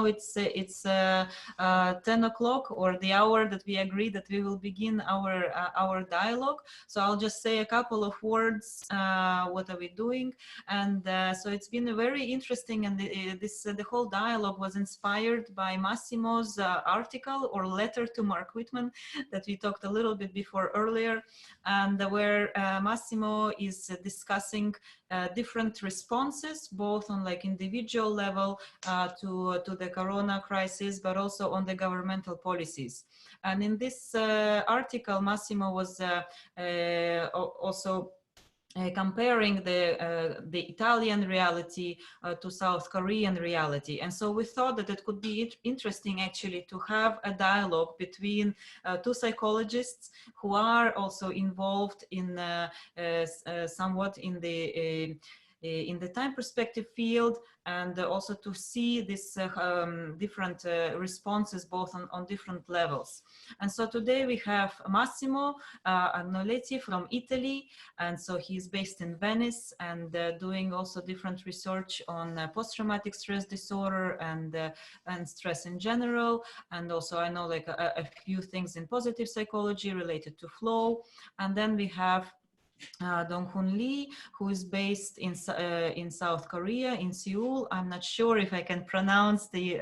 it's 10 o'clock, or the hour that we agreed that we will begin our dialogue. So I'll just say a couple of words. What are we doing? And so it's been a very interesting, and the whole dialogue was inspired by Massimo's article or letter to Mark Whitman that we talked a little bit before earlier, and where Massimo is discussing different responses, both on like individual level to the corona crisis, but also on the governmental policies. And in this article, Massimo was also comparing the Italian reality to South Korean reality. And so we thought that it could be interesting actually to have a dialogue between two psychologists who are also involved in somewhat in the time perspective field, and also to see these different responses both on different levels. And so today we have Massimo Agnoletti from Italy, and so he's based in Venice and doing also different research on post-traumatic stress disorder and stress in general, and also I know like a few things in positive psychology related to flow. And then we have Hun Lee, who is based in South Korea, in Seoul. I'm not sure if I can pronounce the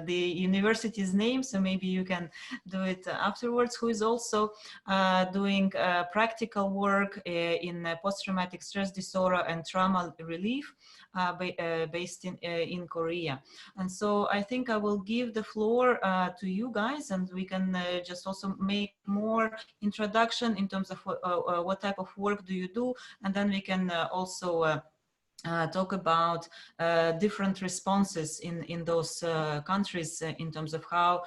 university's name, so maybe you can do it afterwards. Who is also doing practical work in post-traumatic stress disorder and trauma relief, based in Korea. And so I think I will give the floor to you guys, and we can just also make more introduction in terms of what type of work do you do, and then we can also talk about different responses in those countries in terms of how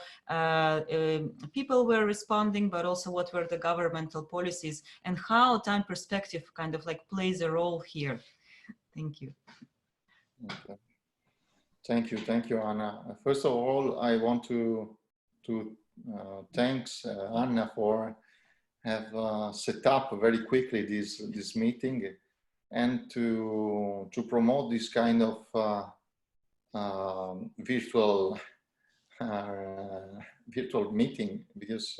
people were responding, but also what were the governmental policies and how time perspective kind of like plays a role here. Thank you. Okay. Thank you, Anna. First of all, I want to thanks Anna for have set up very quickly this meeting, and to promote this kind of virtual meeting, because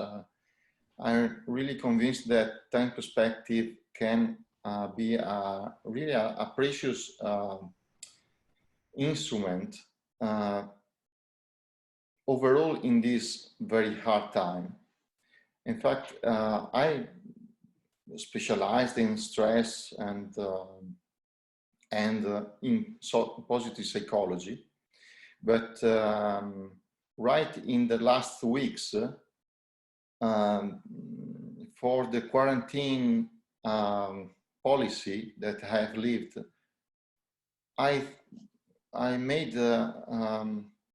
I'm really convinced that time perspective can be really a precious instrument overall in this very hard time. In fact, I specialized in stress and in positive psychology, but right in the last weeks, for the quarantine policy that I have lived, I made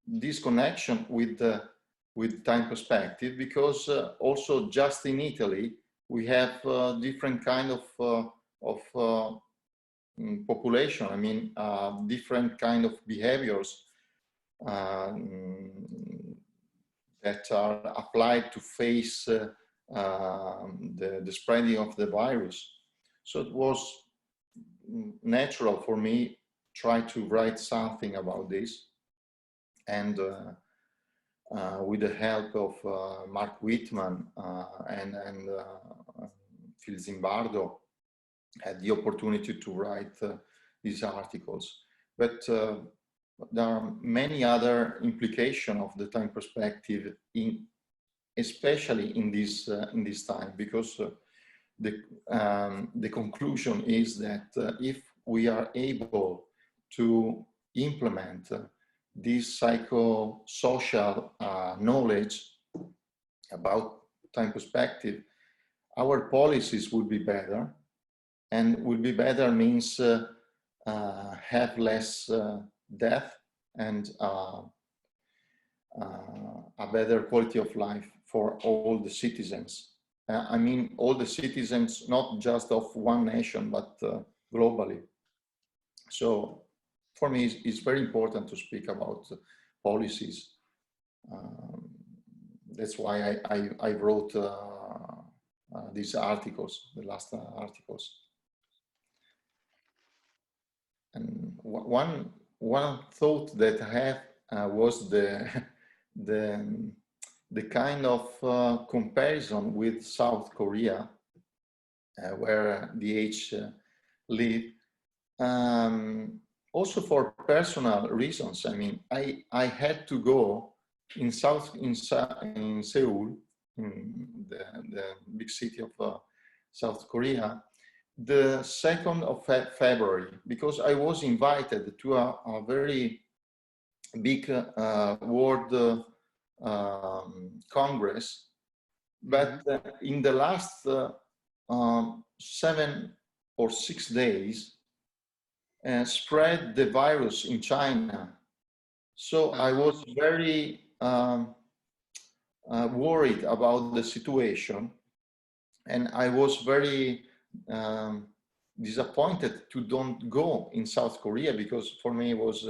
this connection with time perspective, because also just in Italy we have different kind of population. I mean, different kind of behaviors that are applied to face the spreading of the virus. So it was natural for me try to write something about this, and with the help of Mark Whitman and Phil Zimbardo, had the opportunity to write these articles. But there are many other implications of the time perspective, especially in this time, because the conclusion is that if we are able to implement this psychosocial knowledge about time perspective, our policies would be better, and would be better means have less death and a better quality of life for all the citizens. I mean, all the citizens, not just of one nation, but globally. So for me, it's very important to speak about policies. That's why I wrote these articles, the last articles. And one thought that I have was the kind of comparison with South Korea, where the H live. Also for personal reasons. I mean, I had to go in Seoul, in the big city of South Korea, the 2nd of February, because I was invited to a very big world Congress, but in the last 7 or 6 days, spread the virus in China. So I was very worried about the situation, and I was very disappointed to don't go in South Korea, because for me it was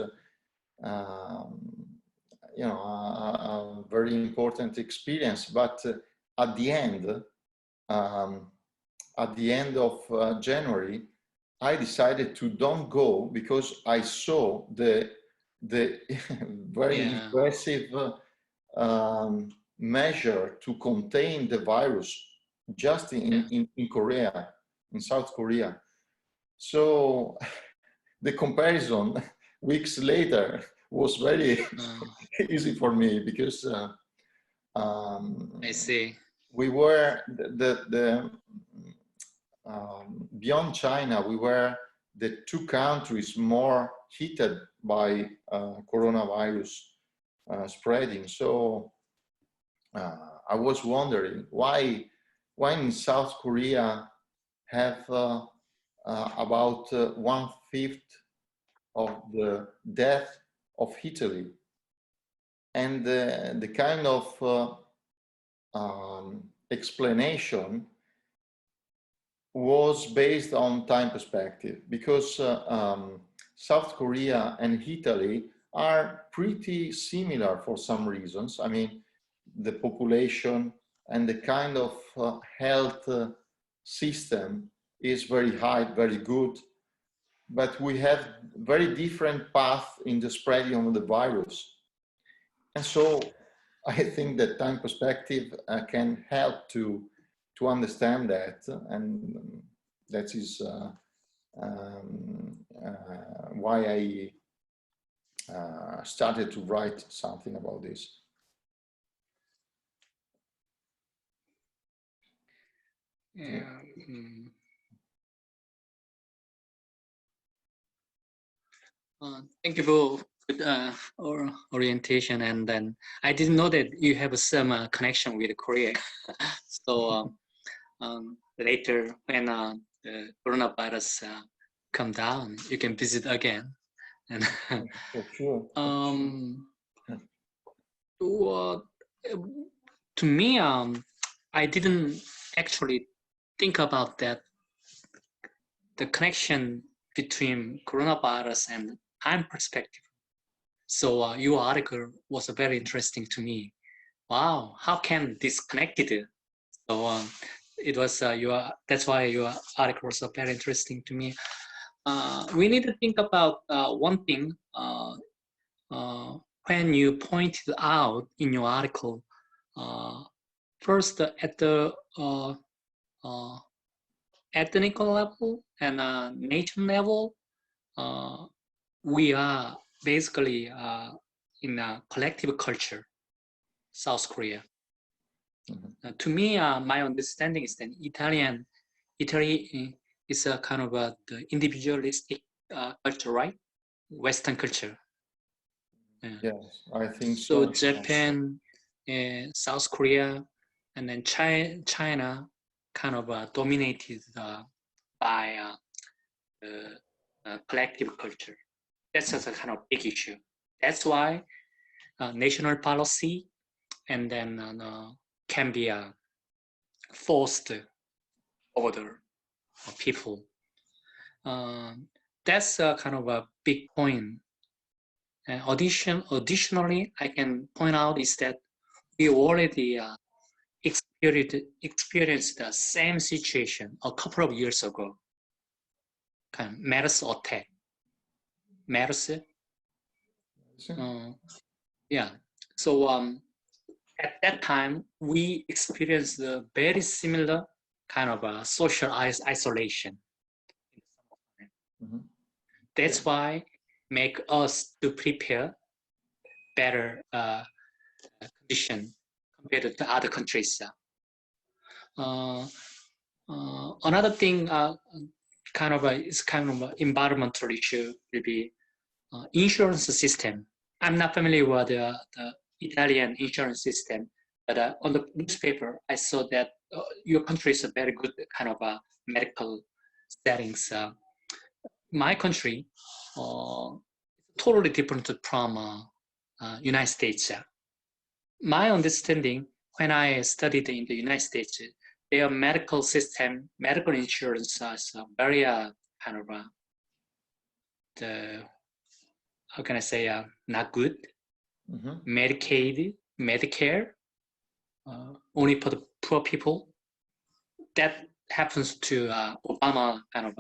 you know, a very important experience. But at the end of January, I decided to don't go, because I saw the very impressive measure to contain the virus just in Korea, in South Korea. So the comparison weeks later was very easy for me, because I see. We were beyond China, we were the 2 countries more heated by coronavirus spreading. So I was wondering why in South Korea have about 1/5 of the death of Italy, and the kind of explanation was based on time perspective, because South Korea and Italy are pretty similar for some reasons. I mean, the population and the kind of health system is very high, very good, but we have very different path in the spreading of the virus. And so I think that time perspective can help to understand that, and that is why I started to write something about this. Yeah. Thank you for orientation, and then I didn't know that you have some connection with Korea. So later, when the coronavirus come down, you can visit again. And for sure. To me, I didn't actually think about that, the connection between coronavirus and time perspective. So your article was very interesting to me. Wow, how can this connected? So it was that's why your article was very interesting to me. We need to think about one thing when you pointed out in your article. First, at the ethnic level and nation level, we are basically in a collective culture, South Korea. To me, my understanding is that Italy is a kind of the individualistic culture, right? Western culture. Yes, I think so. So Japan, South Korea, and then China kind of dominated by collective culture. That's a kind of big issue. That's why national policy and then can be forced over the people. That's kind of a big point. Additionally, I can point out is that we already experienced the same situation a couple of years ago. Kind of MERS attack. MERS. Yeah. So at that time, we experienced a very similar kind of social isolation. Mhm. That's why make us to prepare better condition compared to other countries. Another thing, is kind of an environmental issue will be insurance system. I'm not familiar with the Italian insurance system, but on the newspaper, I saw that your country is a very good kind of medical settings. My country, totally different from United States. My understanding, when I studied in the United States, their medical system, medical insurance is very kind of the, how can I say, not good. Medicaid, Medicare, only for the poor people. That happens to Obama kind of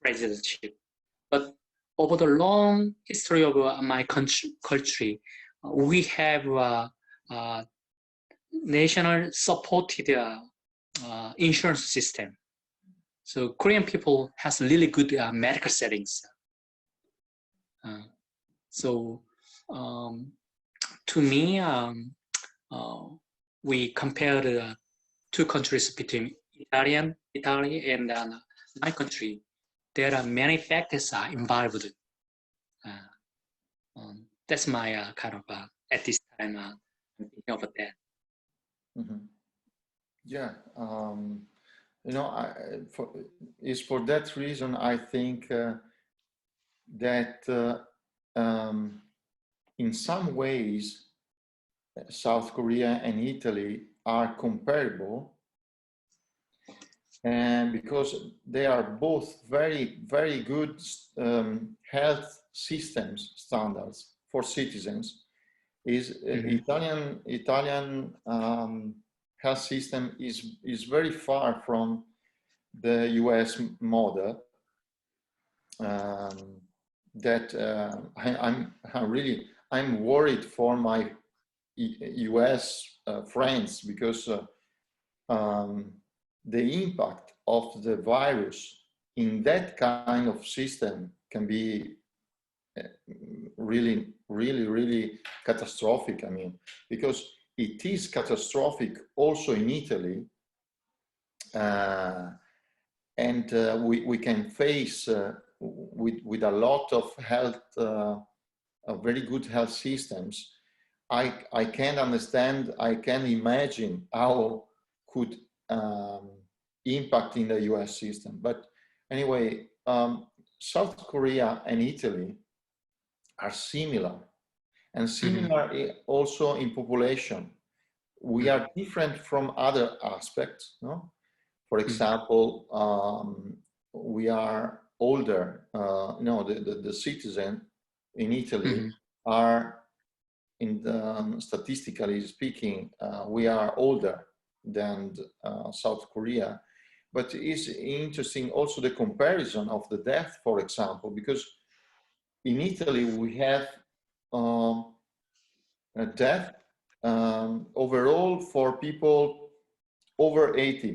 presidency. But over the long history of my country, we have national supported insurance system. So Korean people has really good medical settings. So to me, we compare the two countries between Italy and my country. There are many factors involved. That's my kind of at this time thinking about that. Yeah, you know, for that reason I think that in some ways South Korea and Italy are comparable, and because they are both very good health systems standards for citizens. Italian health system is very far from the US model. That I'm worried for my US friends, because the impact of the virus in that kind of system can be really catastrophic. I mean, because it is catastrophic also in Italy, and we can face with a lot of health, very good health systems. I can understand, I can imagine how could impact in the US system. But anyway, South Korea and Italy are similar, and similar also in population. We are different from other aspects, no? For example, we are older. No, the citizen in Italy are, statistically speaking, we are older than South Korea. But it's interesting also the comparison of the death, for example, because in Italy we have a death overall for people over 80.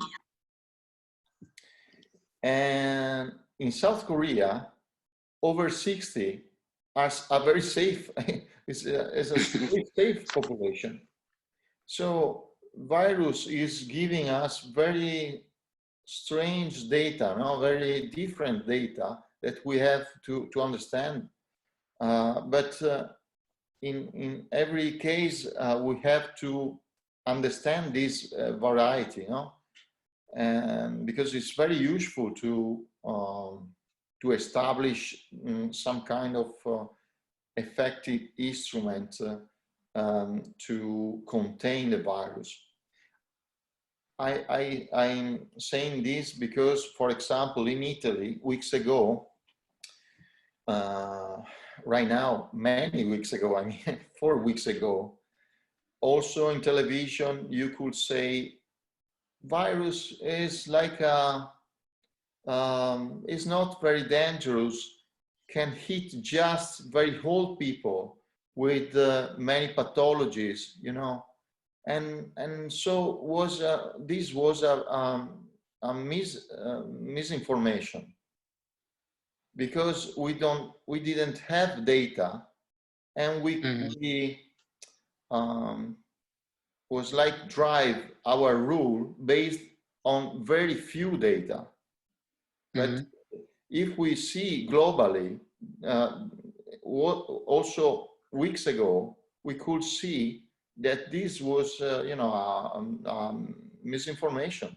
And in South Korea, over 60 are very safe. It's a safe population. So virus is giving us very strange data, no? Very different data that we have to understand. But in every case, we have to understand this variety, no? And because it's very useful to establish some kind of effective instrument to contain the virus. I'm saying this because, for example, in Italy, weeks ago, right now, many weeks ago, I mean, 4 weeks ago, also in television, you could say virus is like is not very dangerous, can hit just very old people, with many pathologies, you know, and so was this was a misinformation, because we didn't have data, and we was like drive our rule based on very few data. But if we see globally, also weeks ago, we could see that this was, you know, misinformation.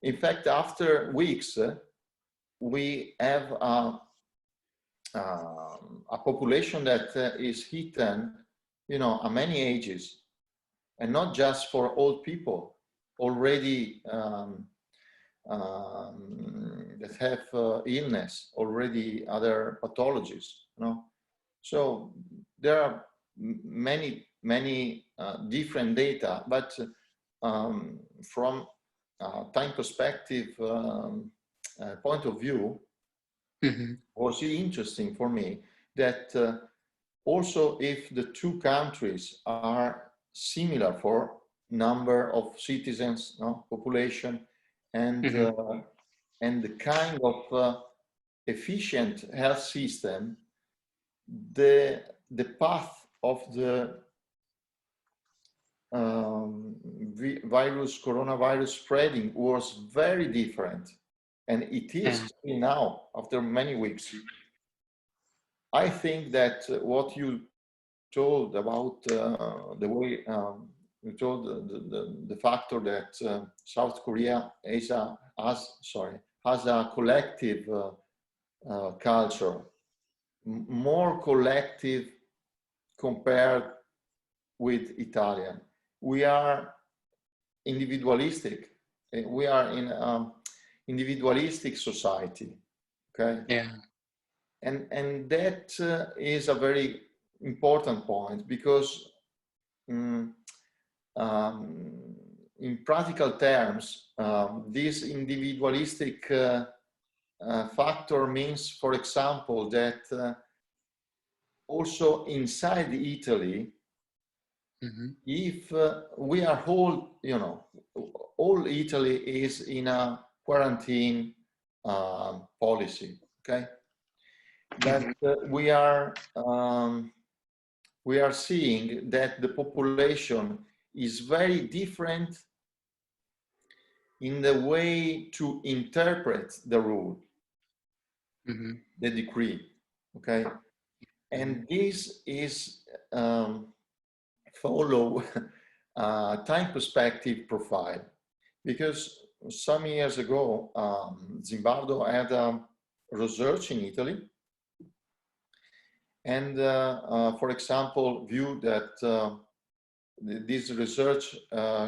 In fact, after weeks, we have a population that is hidden, you know, at many ages, and not just for old people already that have illness, already other pathologies, you know. So there are many different data, but from time perspective point of view, was interesting for me that also if the two countries are similar for number of citizens, no, population, and the kind of efficient health system, the path of the coronavirus spreading was very different, and it is now after many weeks. I think that what you told about the way you told the factor that South Korea has a collective culture, more collective compared with Italian. We are individualistic. We are in individualistic society. Okay. Yeah. And that is a very important point, because in practical terms, this individualistic factor means, for example, that also inside Italy, if we are whole, you know, all Italy is in a quarantine policy, okay? But we are seeing that the population is very different in the way to interpret the rule, the decree, okay? And this is follow time perspective profile, because some years ago, Zimbardo had a research in Italy, and for example, viewed that this research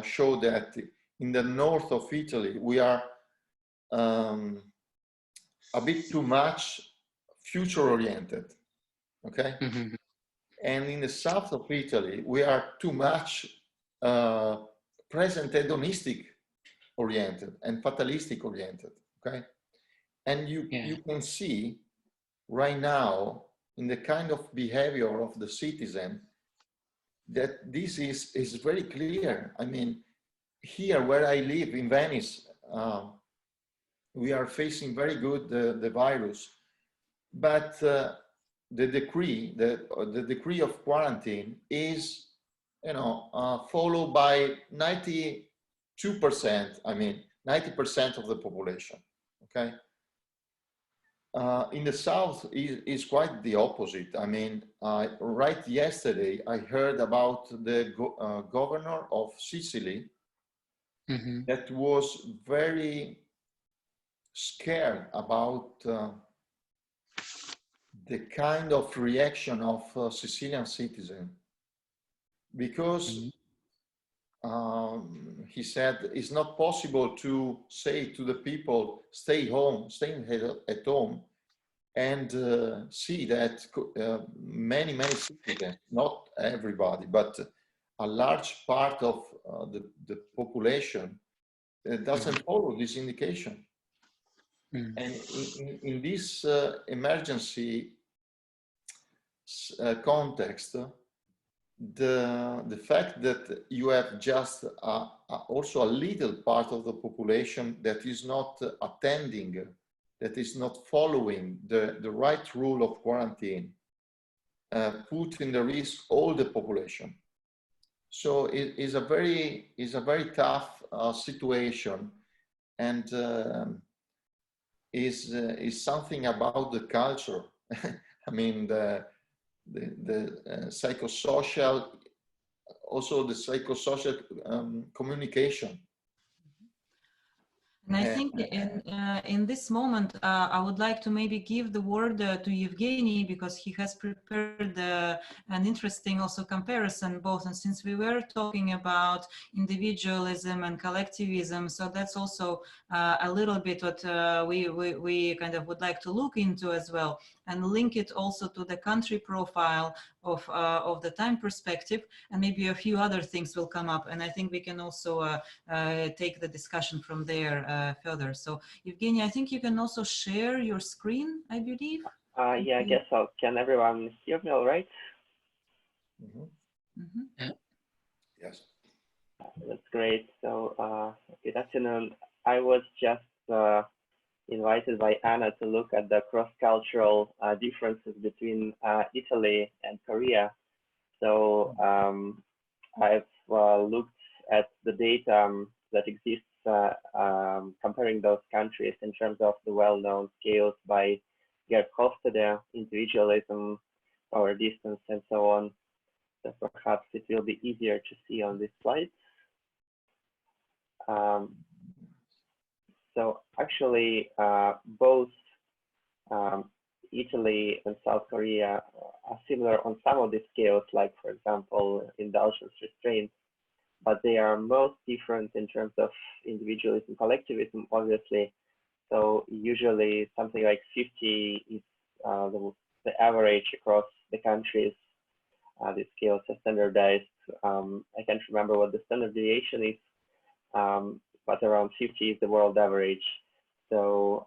showed that in the north of Italy, we are a bit too much future-oriented, okay? And in the south of Italy, we are too much present hedonistic oriented and fatalistic oriented, okay? And you can see right now in the kind of behavior of the citizen that this is very clear. I mean, here where I live in Venice, we are facing very good the virus, but the decree, the decree of quarantine is, you know, followed by 92%. I mean, 90% of the population. Okay. In the south is quite the opposite. I mean, right yesterday I heard about the governor of Sicily that was very scared about the kind of reaction of Sicilian citizen, because he said it's not possible to say to the people, stay at home, and see that many citizens, not everybody, but a large part of the population doesn't follow this indication. And in this emergency context, the fact that you have just also a little part of the population that is not attending, that is not following the right rule of quarantine, put in the risk all the population. So it is a very tough situation, and is something about the culture. I mean, the psychosocial, also the psychosocial communication. And I think in this moment, I would like to maybe give the word to Evgeny, because he has prepared an interesting also comparison both. And since we were talking about individualism and collectivism, so that's also a little bit what we kind of would like to look into as well, and link it also to the country profile of the time perspective, and maybe a few other things will come up. And I think we can also take the discussion from there further. So Evgeny, I think you can also share your screen, I believe. Yeah, I guess so. Can everyone hear me all right? Mm-hmm. Mm-hmm. Yeah. Yes. That's great. So good afternoon. I was just invited by Anna to look at the cross-cultural differences between Italy and Korea. So I've looked at the data that exists comparing those countries in terms of the well-known scales by Gerd Hofstede, individualism, power distance, and so on. So perhaps it will be easier to see on this slide. So actually, both Italy and South Korea are similar on some of the scales, like, for example, indulgence restraint, but they are most different in terms of individualism, collectivism, obviously. So usually something like 50 is the average across the countries. The scales are standardized. I can't remember what the standard deviation is, but around 50 is the world average. So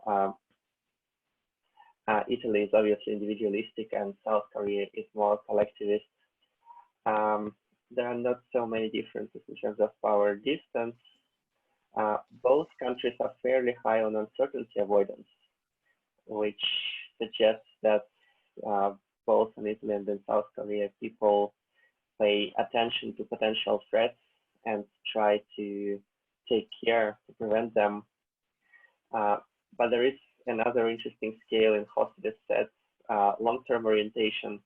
Italy is obviously individualistic, and South Korea is more collectivist. There are not so many differences in terms of power distance. Both countries are fairly high on uncertainty avoidance, which suggests that both in Italy and in South Korea, people pay attention to potential threats and try to take care to prevent them. But there is another interesting scale in Hofstede sets, long-term orientation.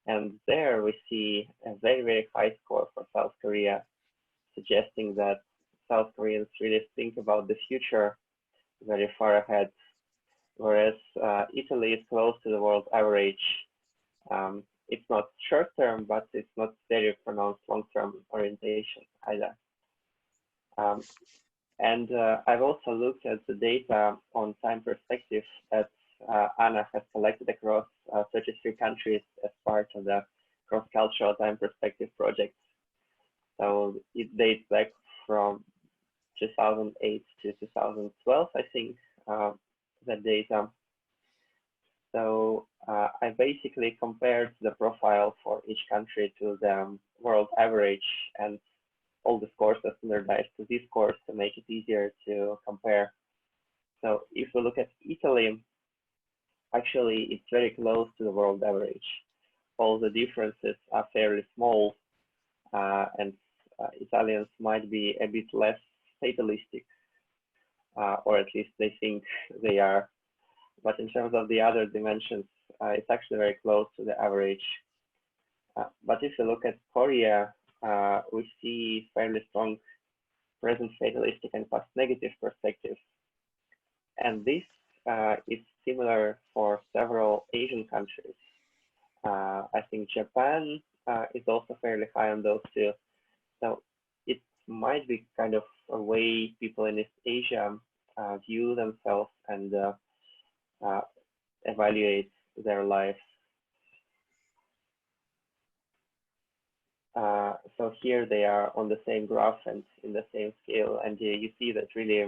And there we see a very, very high score for South Korea, suggesting that South Koreans really think about the future very far ahead, whereas Italy is close to the world average. It's not short-term, but it's not very pronounced long-term orientation either. And I've also looked at the data on time perspective that Anna has collected across 33 countries as part of the cross-cultural time perspective project. So it dates back from 2008 to 2012, I think, that data. So I basically compared the profile for each country to the world average, and all the scores are standardized to these scores to make it easier to compare. So if we look at Italy, actually it's very close to the world average. All the differences are fairly small, and Italians might be a bit less fatalistic, or at least they think they are. But in terms of the other dimensions, it's actually very close to the average. But if you look at Korea, we see fairly strong present fatalistic and past negative perspectives. And this is similar for several Asian countries. I think Japan is also fairly high on those two. So it might be kind of a way people in East Asia view themselves and evaluate their lives. So here they are on the same graph and in the same scale, and you see that really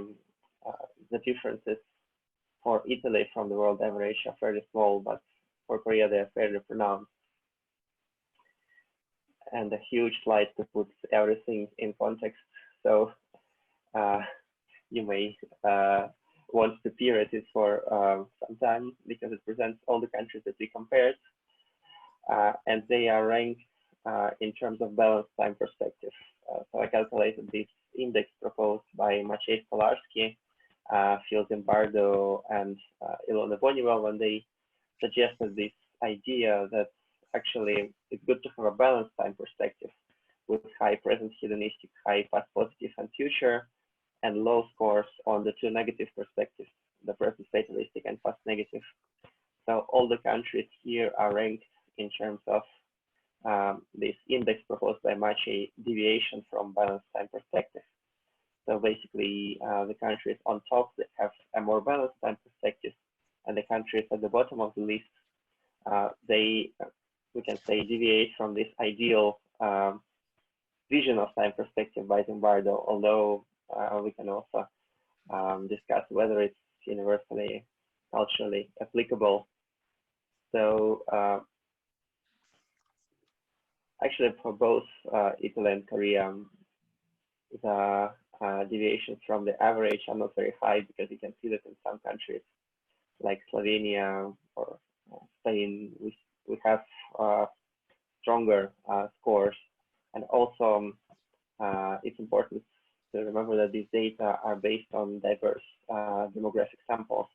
the differences for Italy from the world average are fairly small, but for Korea they are fairly pronounced. and a huge slide to put everything in context. So you may want to peer at it for some time, because it presents all the countries that we compared, and they are ranked in terms of balanced time perspective. So I calculated this index proposed by Maciej Stolarski, Phil Zimbardo, and Ilona Boniwell, when they suggested this idea that actually it's good to have a balanced time perspective with high present hedonistic, high past positive and future, and low scores on the two negative perspectives, the present fatalistic and past negative. So all the countries here are ranked in terms of this index proposed by Maciej deviation from balanced time perspective. So basically, the countries on top that have a more balanced time perspective, and the countries at the bottom of the list, they, we can say, deviate from this ideal vision of time perspective by Zimbardo, although we can also discuss whether it's universally, culturally applicable. So actually, for both Italy and Korea, the deviations from the average are not very high, because you can see that in some countries like Slovenia or Spain, we have stronger scores. And also, it's important to remember that these data are based on diverse demographic samples.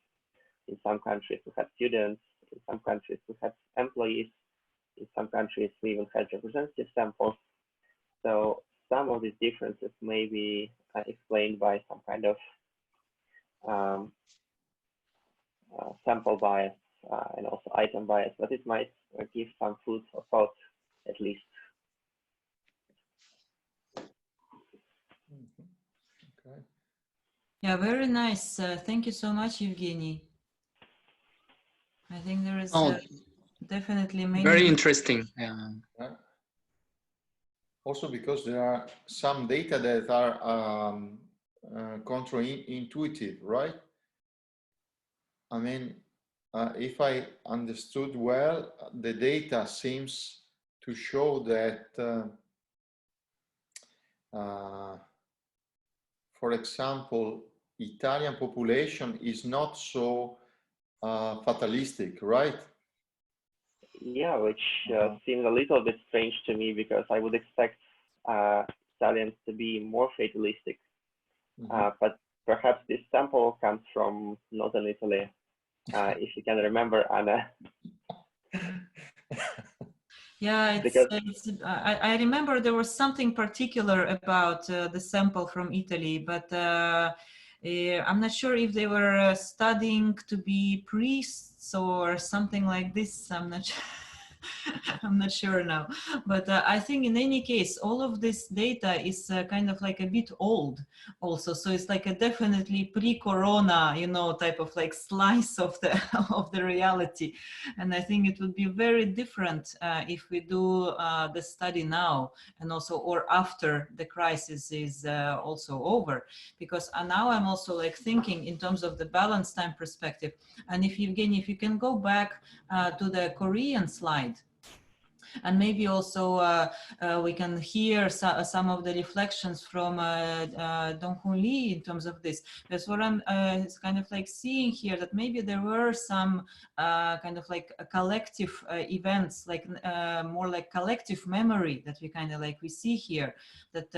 In some countries, we had students. In some countries, we had employees. In some countries, we even had representative samples. So some of these differences may be explained by some kind of sample bias and also item bias, but it might give some food for thought, at least. Okay. Yeah, very nice. Thank you so much, Evgeny. I think there is definitely many. Very interesting. Yeah. Also, because there are some data that are counterintuitive, right? I mean, if I understood well, the data seems to show that, for example, Italian population is not so fatalistic, right? Yeah, which seems a little bit strange to me, because I would expect Italians to be more fatalistic. But perhaps this sample comes from northern Italy, if you can remember, Anna. Yeah, I remember there was something particular about the sample from Italy, but I'm not sure if they were studying to be priests or something like this. I'm not sure. I'm not sure now, but I think in any case, all of this data is kind of like a bit old also. So it's like a definitely pre-corona, you know, type of like slice of the of the reality. And I think it would be very different if we do the study now and also, or after the crisis is also over, because now I'm also like thinking in terms of the balanced time perspective. And if Evgeny, if you can go back to the Korean slide, and maybe also we can hear some of the reflections from Don Hun Lee in terms of this. That's what I'm kind of like seeing here, that maybe there were some kind of like collective events, like more like collective memory that we kind of like we see here, that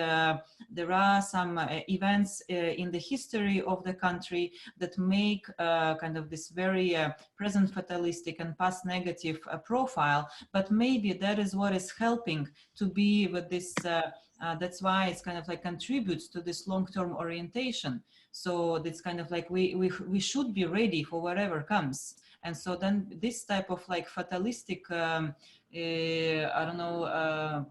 there are some events in the history of the country that make kind of this very present fatalistic and past negative profile, but maybe that is what is helping to be with this, that's why it's kind of like contributes to this long-term orientation. So it's kind of like we should be ready for whatever comes. And so then this type of like fatalistic, I don't know,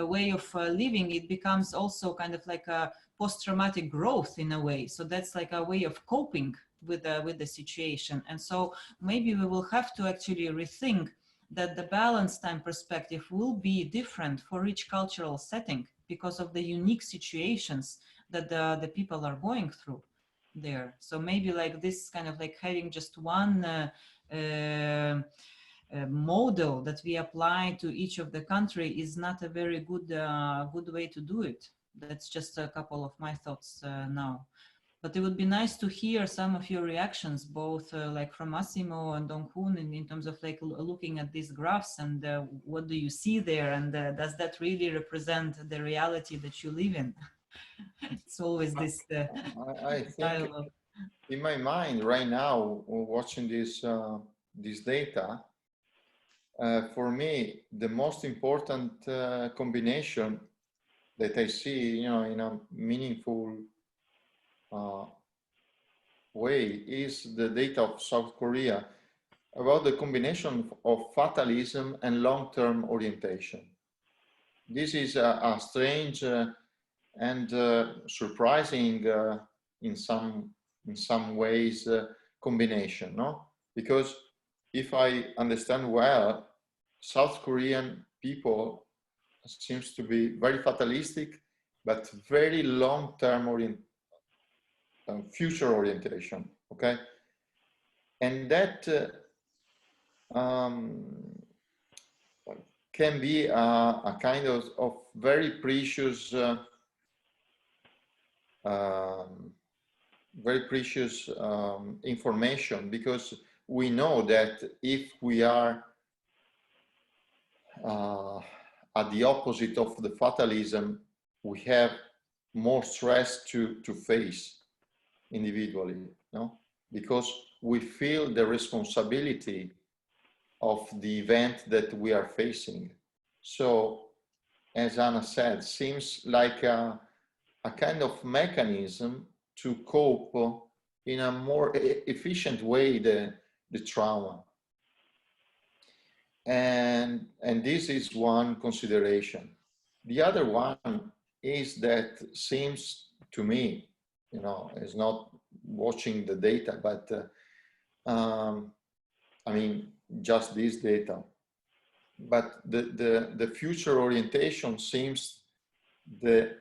way of living, it becomes also kind of like a post-traumatic growth in a way. So that's like a way of coping with the situation. And so maybe we will have to actually rethink that the balanced time perspective will be different for each cultural setting because of the unique situations that the people are going through there. So maybe like this kind of like having just one model that we apply to each of the country is not a very good way to do it. That's just a couple of my thoughts now. But it would be nice to hear some of your reactions, both like from Massimo and Don Hun, in terms of like looking at these graphs and what do you see there, and does that really represent the reality that you live in? It's always this I think dialogue. in my mind right now, watching this data, for me, the most important combination that I see, in a meaningful way is the data of South Korea about the combination of fatalism and long-term orientation. This is a strange and surprising in some ways combination, no? Because if I understand well, South Korean people seems to be very fatalistic, but very long-term future orientation, okay? And that can be a kind of very precious information, because we know that if we are at the opposite of the fatalism, we have more stress to face individually, no? Because we feel the responsibility of the event that we are facing. So, as Anna said, seems like a kind of mechanism to cope in a more efficient way the trauma. And this is one consideration. The other one is that seems to me, is not watching the data, but I mean, just this data. But the future orientation seems the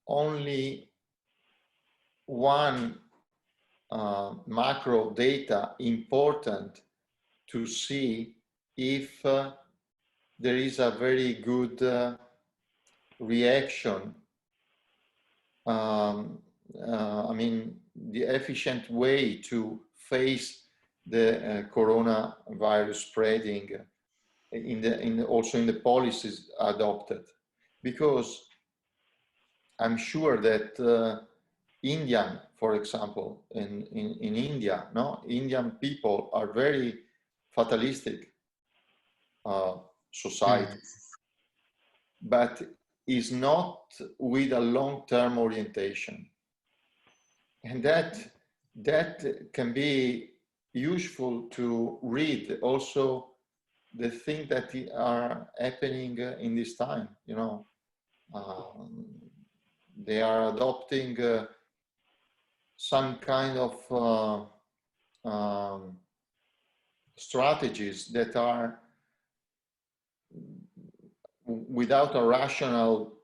only one macro data important to see if there is a very good reaction. I mean, the efficient way to face the coronavirus spreading also in the policies adopted, because I'm sure that Indian, for example, in India, Indian people are very fatalistic society, but is not with a long-term orientation, and that can be useful to read also the things that are happening in this time. They are adopting some kind of strategies that are without a rational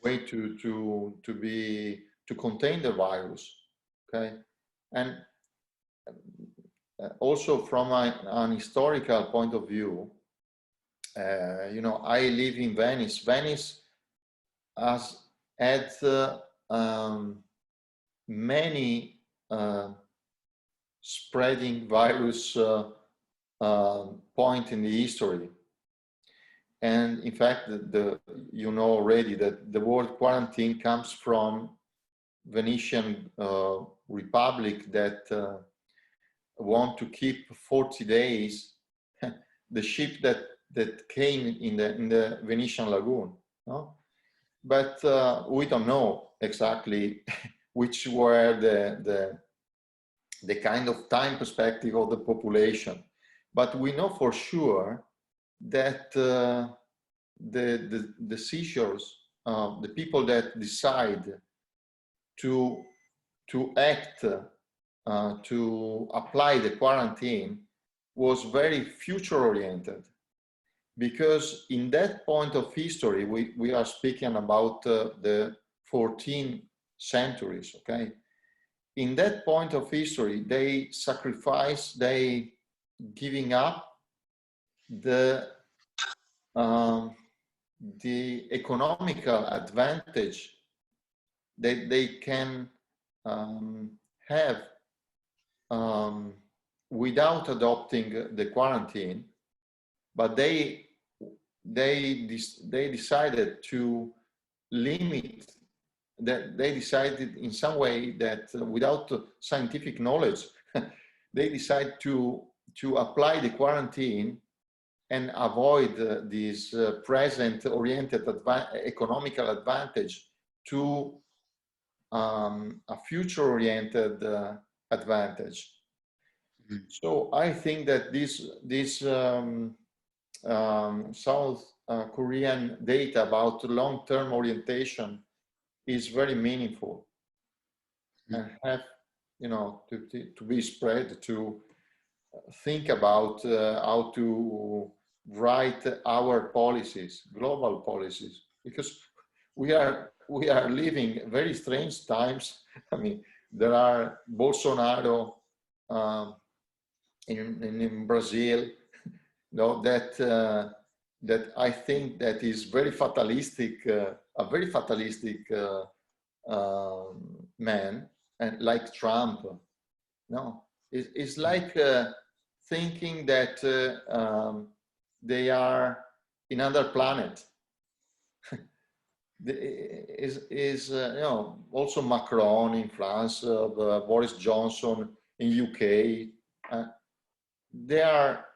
way to contain the virus, okay? And also from an historical point of view, I live in Venice. Venice has had many spreading virus point in the history. And in fact, you know already that the word quarantine comes from Venetian Republic that want to keep 40 days the ship that came in the Venetian lagoon, no? But we don't know exactly which were the kind of time perspective of the population. But we know for sure that the seizures, the people that decide to act, to apply the quarantine, was very future oriented. Because in that point of history, we are speaking about the 14th centuries, okay? in that point of history, they sacrifice, they giving up the economical advantage that they can have without adopting the quarantine, but they decided to limit that. They decided in some way that without scientific knowledge, they decide to apply the quarantine and avoid this present-oriented economical advantage to a future-oriented advantage. Mm-hmm. So I think that this South Korean data about long-term orientation is very meaningful, mm-hmm. and have, you know, to be spread, to think about how to write our policies, global policies, because we are living very strange times. I mean, there are Bolsonaro in Brazil, you know, that I think that is very fatalistic, a very fatalistic man, and like Trump. No, it's like thinking that they are in another planet. You know, also Macron in France, Boris Johnson in UK, they are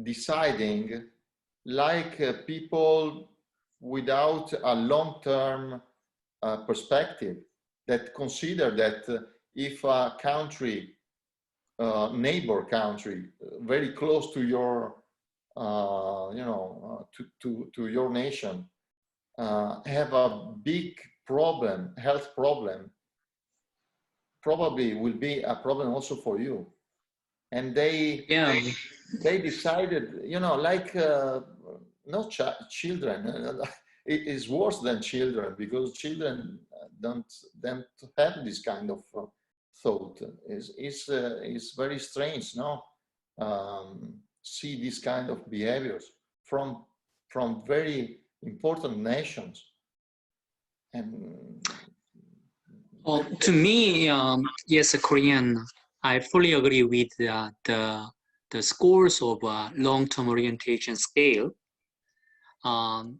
deciding like people without a long-term perspective, that consider that if a country, neighbor country, very close to your, you know, to your nation, have a big problem, health problem, probably will be a problem also for you. And they decided, you know, like not children. It is worse than children, because children don't have this kind of thought. Is very strange, no? See this kind of behaviors from very important nations. And well, to me, yes, a Korean, I fully agree with the scores of long-term orientation scale. From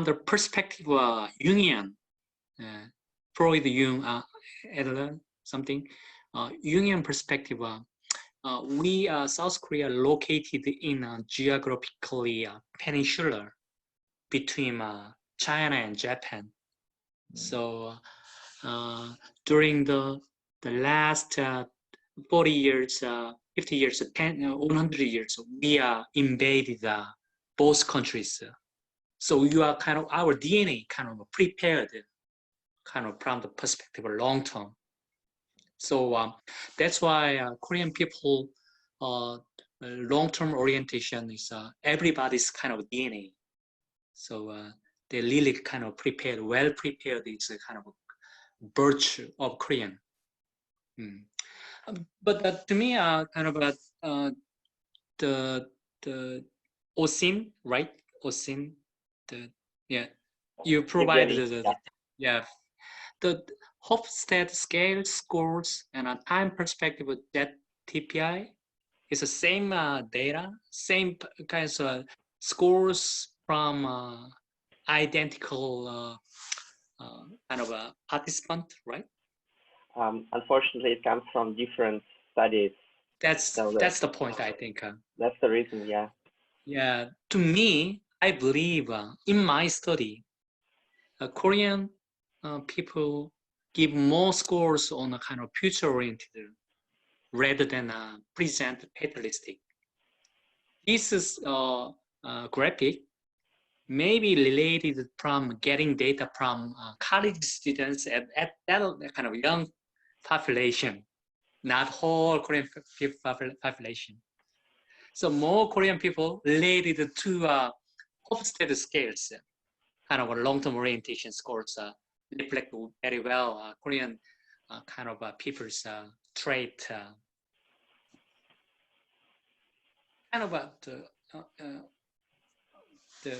the perspective of Jungian, Freud, Jung, Adler, something, Jungian perspective, we South Korea located in a geographically peninsular between China and Japan. So during the last 40 years, 50 years, 100 years, we invaded both countries. So you are kind of, our DNA kind of prepared, kind of from the perspective of long term. So that's why Korean people, long-term orientation is everybody's kind of DNA. So they really kind of prepared, well prepared. It's a kind of virtue of Korean. But to me, kind of the Osin, right? Osin, you provided the Hofstede scale scores and a time perspective of that TPI is the same data, same kinds of scores from identical kind of a participant, right? Unfortunately, it comes from different studies. That's the point, I think. That's the reason, yeah. Yeah, to me, I believe in my study, Korean people give more scores on a kind of future-oriented rather than present fatalistic. This is graphic may be related from getting data from college students at that kind of young population, not whole Korean population. So more Korean people related to Hofstede scales, kind of a long-term orientation scores reflect very well Korean kind of people's trait, kind of the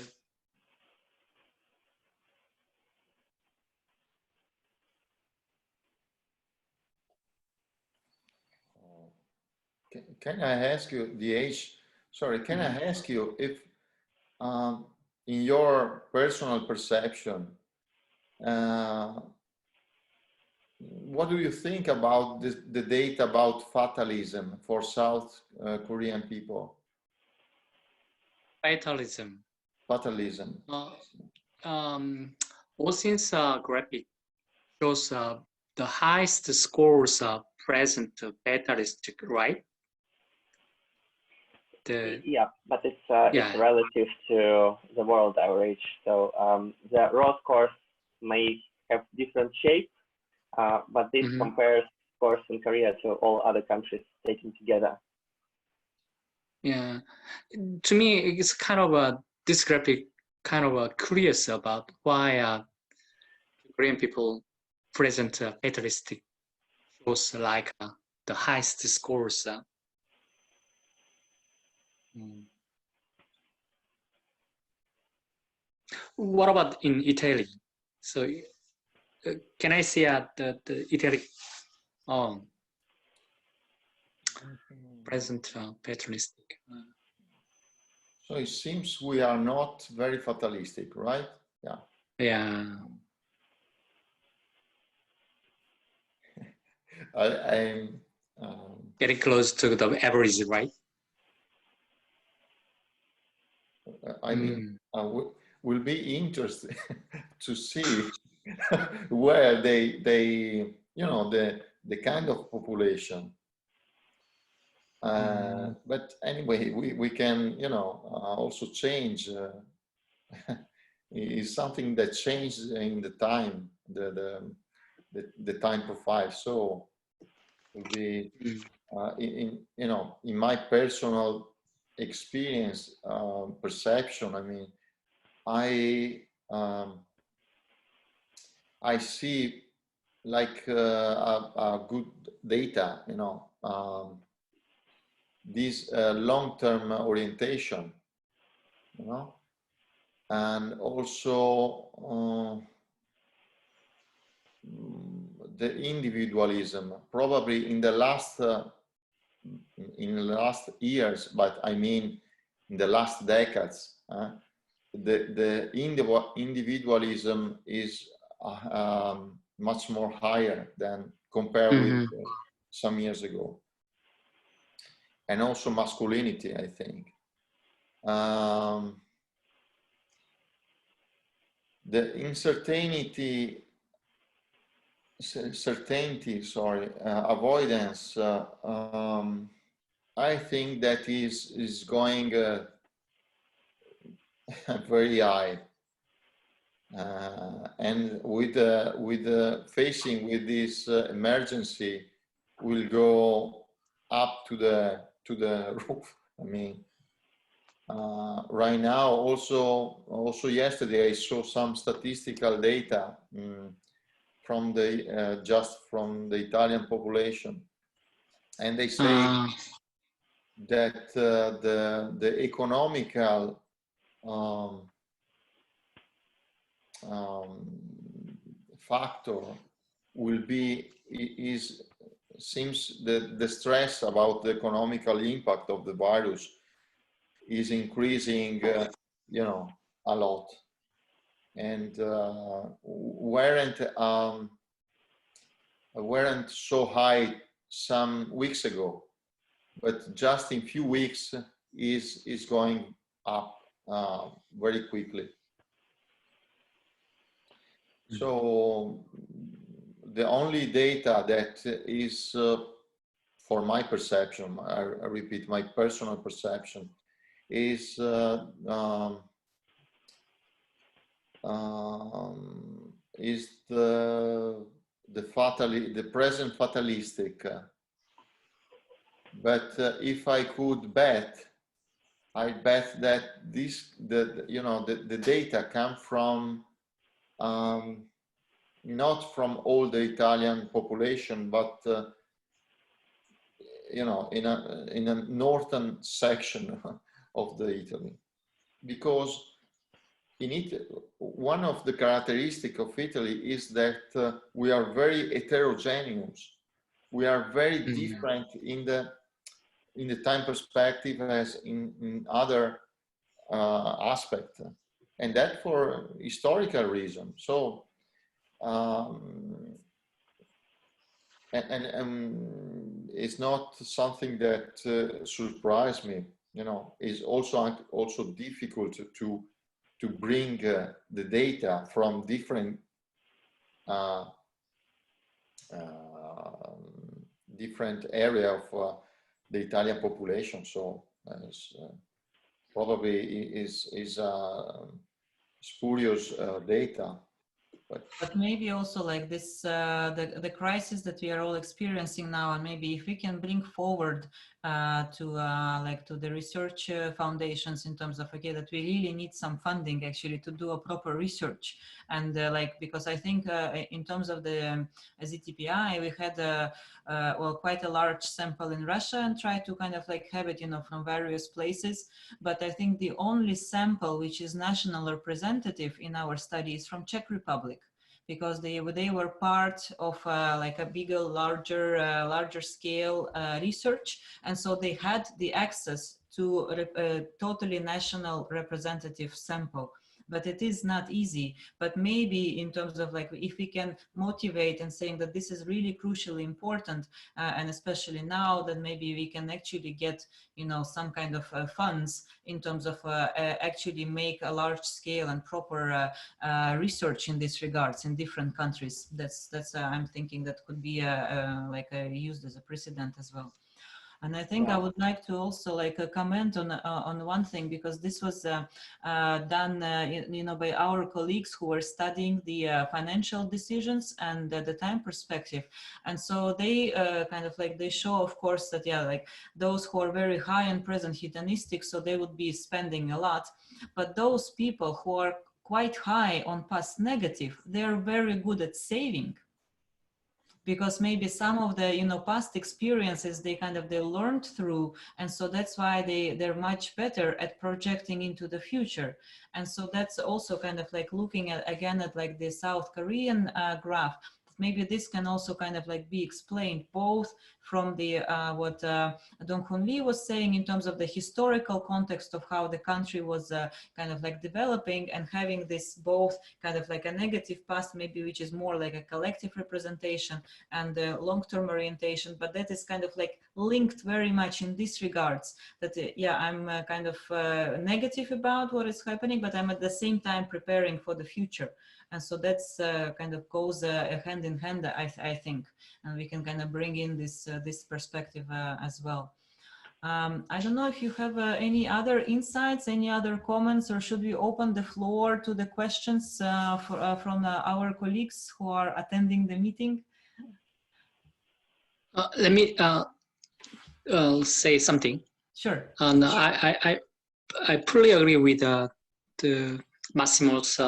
Can I ask you, sorry, can I ask you if in your personal perception, what do you think about the data about fatalism for South Korean people? fatalism. Fatalism. Osin's graphic shows the highest scores present fatalistic, right? Yeah, but it's relative to the world average. So the raw scores may have different shape, but this compares scores in Korea to all other countries taken together. Yeah, to me, it's kind of this graphic kind of curious about why Korean people present fatalistic shows like the highest scores. What about in Italy? So can I see the Italy present fatalistic? So it seems we are not very fatalistic, right? Yeah. Yeah. I'm getting close to the average, right? I mean, will be interested to see where they you know, the kind of population. But anyway, we can, you know, also change. Is something that changes in the time, the time profile. So will be in, you know, in my personal experience, perception. I mean, I see like a good data, you know, this long-term orientation, you know, and also the individualism. Probably in the last years, but I mean in the last decades, the individualism is much more higher than compared with some years ago. And also masculinity, I think. The uncertainty, avoidance, I think that is going very high. And with facing with this emergency, will go up to the roof. I mean, right now, also yesterday, I saw some statistical data from the just from the Italian population, and they say that the economical factor will be seems that the stress about the economical impact of the virus is increasing, you know, a lot, and weren't so high some weeks ago, but just in few weeks is going up very quickly. So the only data that is, for my perception, I repeat, my personal perception, is the present fatalistic. But if I could bet, I bet that the data come from not from all the Italian population, but you know, in a northern section of the Italy, because in Italy, one of the characteristics of Italy is that we are very heterogeneous. We are very different in the time perspective as in other aspects, and that for historical reasons. So, and it's not something that surprised me. You know, it's also difficult to bring the data from different different area of the Italian population. So probably is spurious data. But maybe also like this, the crisis that we are all experiencing now, and maybe if we can bring forward to the research foundations in terms of, okay, that we really need some funding actually to do a proper research. And because I think in terms of the ZTPI, we had well, quite a large sample in Russia and try to kind of like have it, you know, from various places. But I think the only sample which is national representative in our study is from Czech Republic, because they were part of like a bigger, larger scale research. And so they had the access to a totally national representative sample. But it is not easy. But maybe in terms of like, if we can motivate and saying that this is really crucially important, and especially now that maybe we can actually get, you know, some kind of funds in terms of actually make a large scale and proper research in this regards in different countries. That's I'm thinking that could be used as a precedent as well. And I think I would like to also like comment on one thing, because this was done, you know, by our colleagues who were studying the financial decisions and the time perspective. And so they kind of like, they show, of course, that, yeah, like those who are very high and present hedonistic, so they would be spending a lot. But those people who are quite high on past negative, they're very good at saving. Because maybe some of the, you know, past experiences they learned through, and so that's why they're much better at projecting into the future. And so that's also kind of like looking at again at like the South Korean graph. Maybe this can also kind of like be explained both from the what Hun Lee was saying in terms of the historical context of how the country was kind of like developing, and having this both kind of like a negative past, maybe which is more like a collective representation, and the long-term orientation. But that is kind of like linked very much in this regards, that yeah, I'm kind of negative about what is happening, but I'm at the same time preparing for the future. And so that's kind of goes hand in hand, I think, and we can kind of bring in this this perspective as well. I don't know if you have any other insights, any other comments, or should we open the floor to the questions from our colleagues who are attending the meeting? Let me say something. Sure. And I fully agree with the Massimo's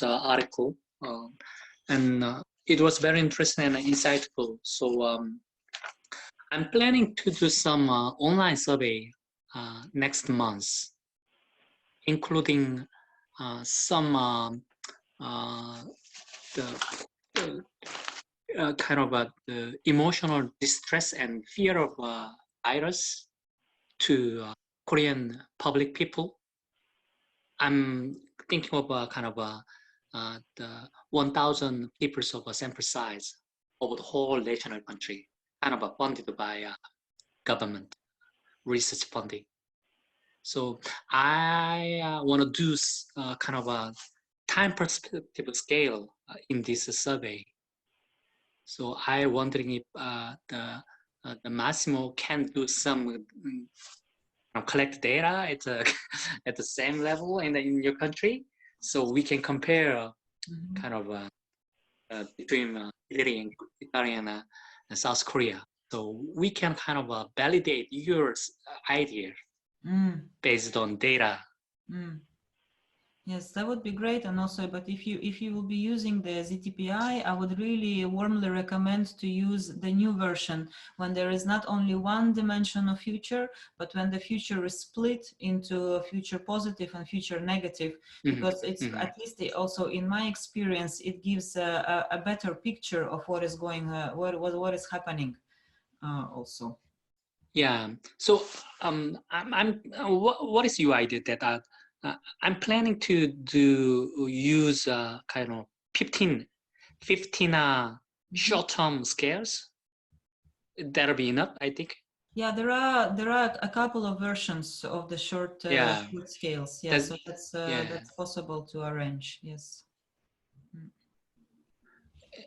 article, and it was very interesting and insightful. So I'm planning to do some online survey next month, including some kind of the emotional distress and fear of virus to Korean public people. I'm thinking of kind of the 1,000 people of a sample size of the whole national country, kind of funded by government research funding. So I want to do kind of a time perspective scale in this survey. So I'm wondering if the Massimo can do some collect data at at the same level in your country, so we can compare kind of between Italy and Italian and South Korea. So we can kind of validate your idea based on data. Yes, that would be great. And also, but if you will be using the ZTPI, I would really warmly recommend to use the new version when there is not only one dimension of future, but when the future is split into future positive and future negative, because it's at least also in my experience, it gives a better picture of what is going, what is happening also. Yeah. So what is your idea that I'm planning to use kind of 15 short-term scales. That'll be enough, I think. Yeah, there are a couple of versions of the short scales. Yeah, so that's possible to arrange. Yes.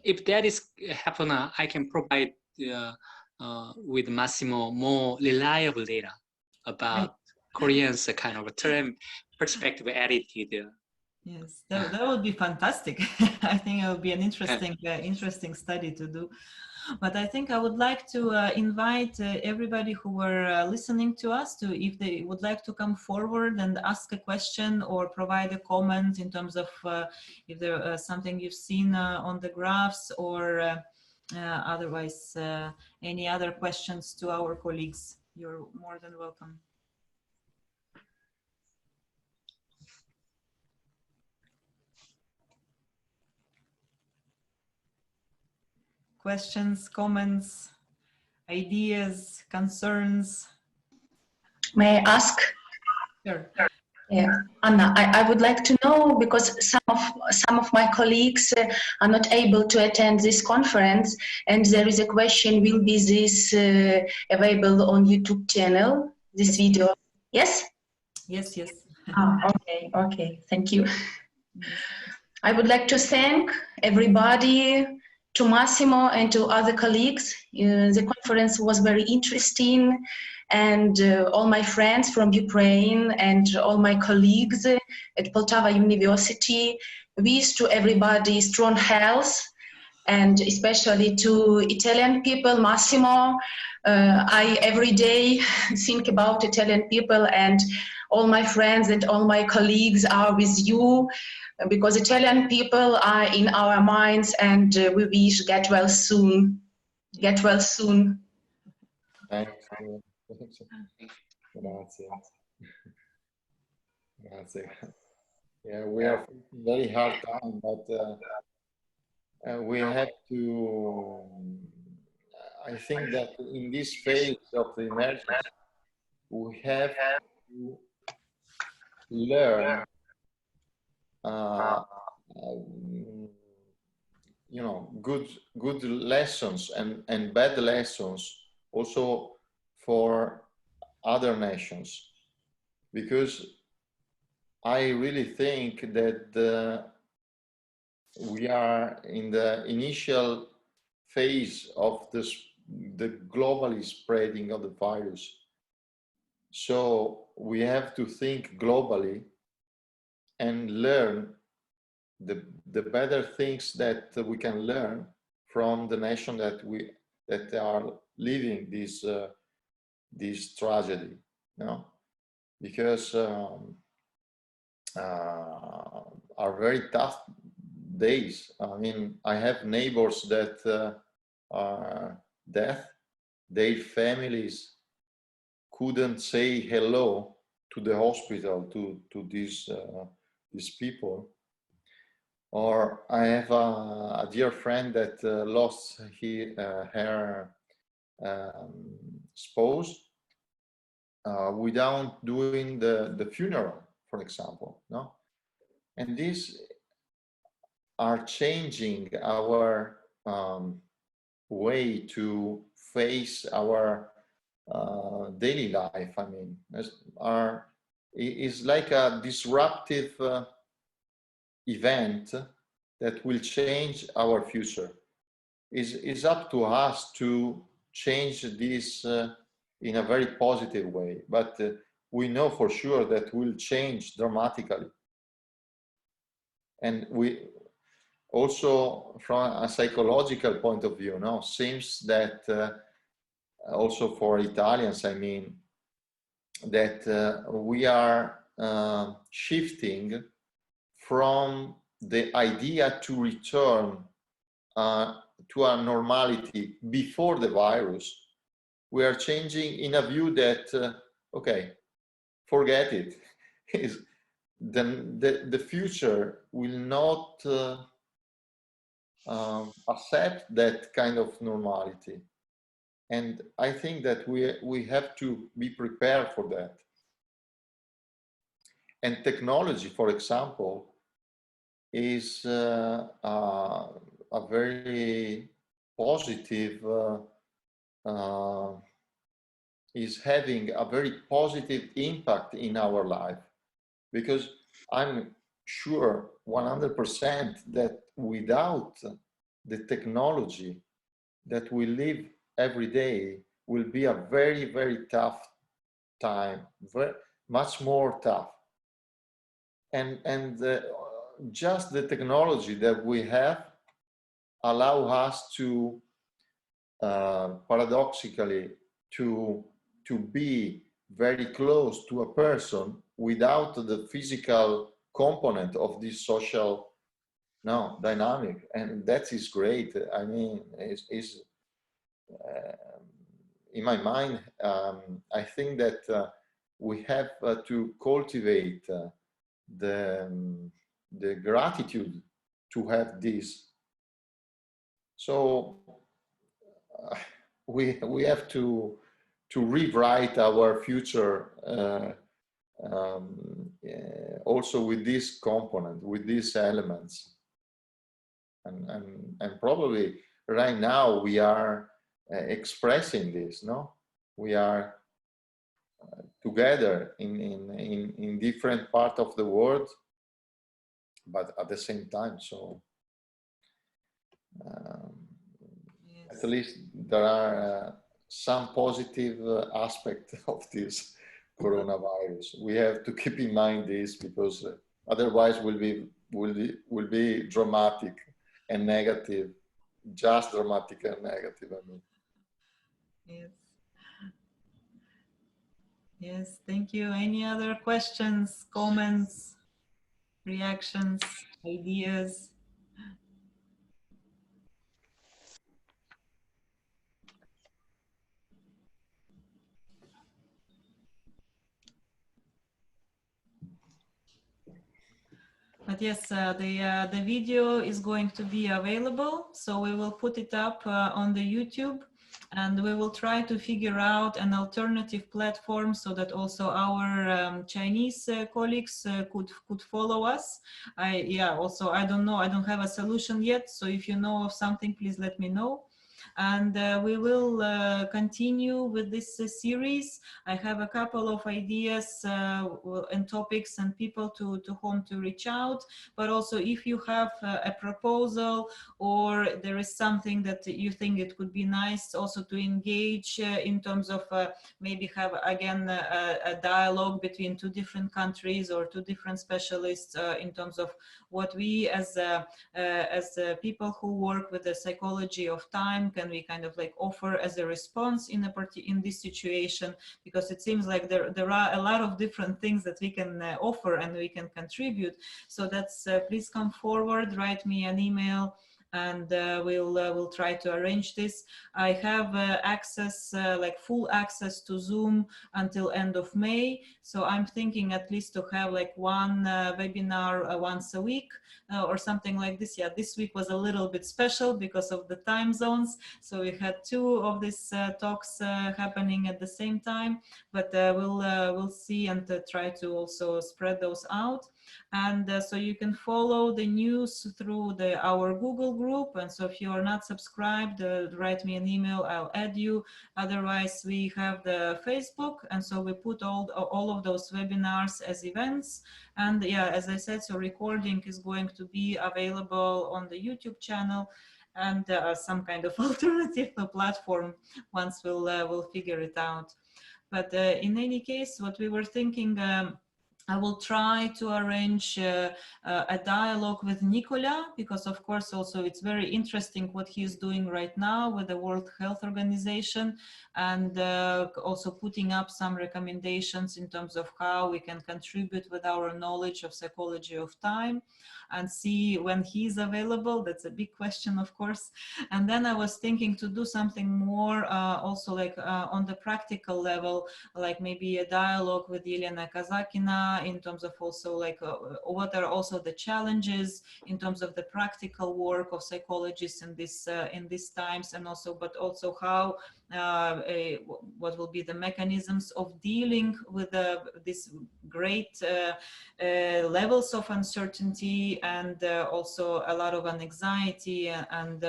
If that is happen, I can provide with Massimo more reliable data about Koreans' kind of term perspective attitude. Yes, that would be fantastic. I think it would be an interesting study to do. But I think I would like to invite everybody who were listening to us to, if they would like to come forward and ask a question or provide a comment in terms of if there something you've seen on the graphs or otherwise any other questions to our colleagues. You're more than welcome. Questions, comments, ideas, concerns? May I ask? Sure. Yeah, Anna, I would like to know, because some of my colleagues are not able to attend this conference, and there is a question: will be this available on YouTube channel? This video? Yes. Yes. Yes. Okay. Thank you. I would like to thank everybody, to Massimo and to other colleagues. The conference was very interesting, and all my friends from Ukraine and all my colleagues at Poltava University wish to everybody strong health, and especially to Italian people. Massimo, I every day think about Italian people, and all my friends and all my colleagues are with you, because Italian people are in our minds, and we wish get well soon. Get well soon. Thank you. Grazie. Grazie. Yeah, we are very hard time, but we have to. I think that in this phase of the emergency, we have to learn. You know, good lessons and bad lessons also for other nations, because I really think that we are in the initial phase of the globally spreading of the virus. So we have to think globally and learn the better things that we can learn from the nation that are living this this tragedy, you know, because are very tough days. I mean, I have neighbors that are deaf. Their families couldn't say hello to the hospital to these people. Or I have a dear friend that lost her spouse without doing the funeral, for example, no? And these are changing our way to face our daily life. I mean, is like a disruptive event that will change our future. Is up to us to change this in a very positive way, but we know for sure that will change dramatically. And we also, from a psychological point of view, no, seems that also for Italians, I mean, that we are shifting from the idea to return to a normality before the virus. We are changing in a view that, okay, forget it. The future will not accept that kind of normality. And I think that we have to be prepared for that. And technology, for example, is a very positive, is having a very positive impact in our life, because I'm sure 100% that without the technology that we live every day will be a very, very tough time, much more tough. And just the technology that we have allow us to paradoxically to be very close to a person without the physical component of this social dynamic, and that is great. I mean, in my mind, I think that we have to cultivate the gratitude to have this. So we have to rewrite our future also with this component, with these elements, and probably right now we are expressing this. No, we are together in different parts of the world, but at the same time. So Yes. at least there are some positive aspect of this coronavirus. We have to keep in mind this, because otherwise will be dramatic and negative, just dramatic and negative. I mean. Yes. Yes, thank you. Any other questions, comments, reactions, ideas? But yes, the video is going to be available, so we will put it up on the YouTube, and we will try to figure out an alternative platform so that also our Chinese colleagues could follow us. Also, I don't know, I don't have a solution yet, so if you know of something, please let me know. And we will continue with this series. I have a couple of ideas and topics and people to whom to reach out, but also if you have a proposal or there is something that you think it could be nice also to engage in terms of maybe have again a dialogue between two different countries or two different specialists in terms of what we as people who work with the psychology of time can we kind of like offer as a response in this situation, because it seems like there are a lot of different things that we can offer and we can contribute. So that's please come forward, write me an email, and we'll try to arrange this. I have access, like full access to Zoom until end of May. So I'm thinking at least to have like one webinar once a week or something like this. Yeah, this week was a little bit special because of the time zones. So we had two of these talks happening at the same time, but we'll see and try to also spread those out. And so you can follow the news through our Google group. And so if you are not subscribed, write me an email, I'll add you. Otherwise, we have the Facebook. And so we put all of those webinars as events. And yeah, as I said, so recording is going to be available on the YouTube channel and some kind of alternative platform once we'll figure it out. But in any case, what we were thinking, I will try to arrange a dialogue with Nicola, because of course also it's very interesting what he's doing right now with the World Health Organization, and also putting up some recommendations in terms of how we can contribute with our knowledge of psychology of time, and see when he's available. That's a big question, of course. And then I was thinking to do something more also like on the practical level, like maybe a dialogue with Elena Kazakina in terms of also like what are also the challenges in terms of the practical work of psychologists in these times, and also but also how what will be the mechanisms of dealing with these great levels of uncertainty, and also a lot of anxiety, and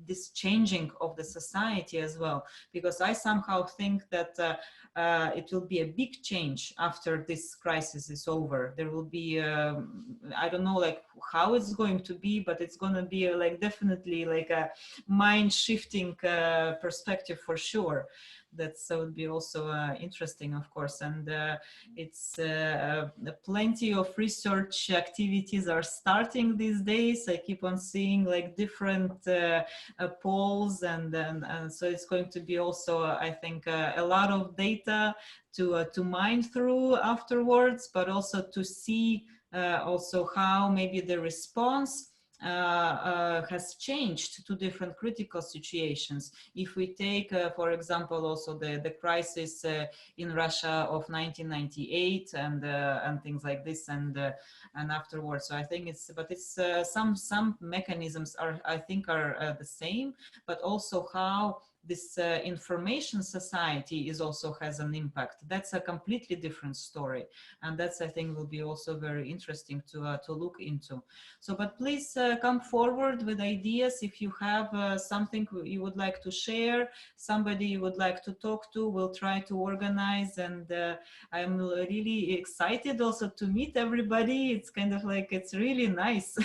this changing of the society as well, because I somehow think that it will be a big change after this crisis is over. There will be I don't know like how it's going to be, but it's going to be like definitely like a mind shifting perspective for sure. That would be also interesting, of course. And it's plenty of research activities are starting these days. I keep on seeing like different polls, and so it's going to be also I think a lot of data to mine through afterwards, but also to see also how maybe the response has changed to different critical situations. If we take, for example, also the crisis in Russia of 1998 and things like this, and afterwards. So I think it's, but it's some mechanisms are, I think, are the same, but also how this information society is also has an impact. That's a completely different story, and that's, I think, will be also very interesting to look into. So, but please come forward with ideas if you have something you would like to share, somebody you would like to talk to. We'll try to organize, and I'm really excited also to meet everybody. It's kind of like, it's really nice.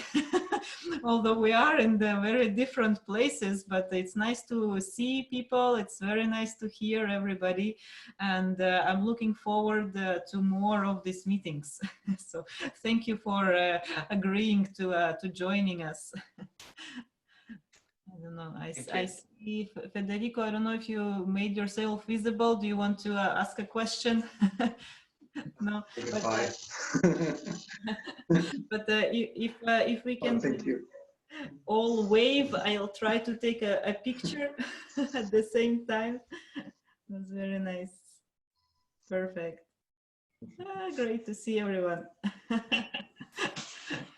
Although we are in the very different places, but it's nice to see people. It's very nice to hear everybody, and I'm looking forward to more of these meetings. So thank you for agreeing to joining us. I don't know. I see Federico. I don't know if you made yourself visible. Do you want to ask a question? No. But if we can. Thank you. All wave, I'll try to take a picture at the same time. That's very nice. Perfect. Great to see everyone.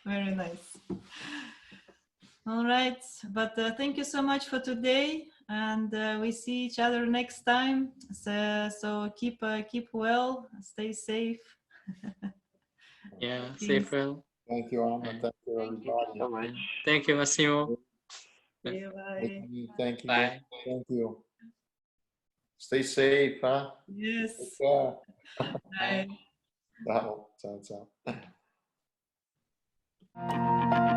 Very nice. All right, but thank you so much for today, and we see each other next time. So keep well, stay safe. Yeah, safe well. Thank you, Anna. Thank you, everybody. Thank you so much. Thank you, Massimo. See you, bye. Thank you. Bye. Thank you. Stay safe, huh? Yes. Take care. Bye. Ciao. Ciao, ciao.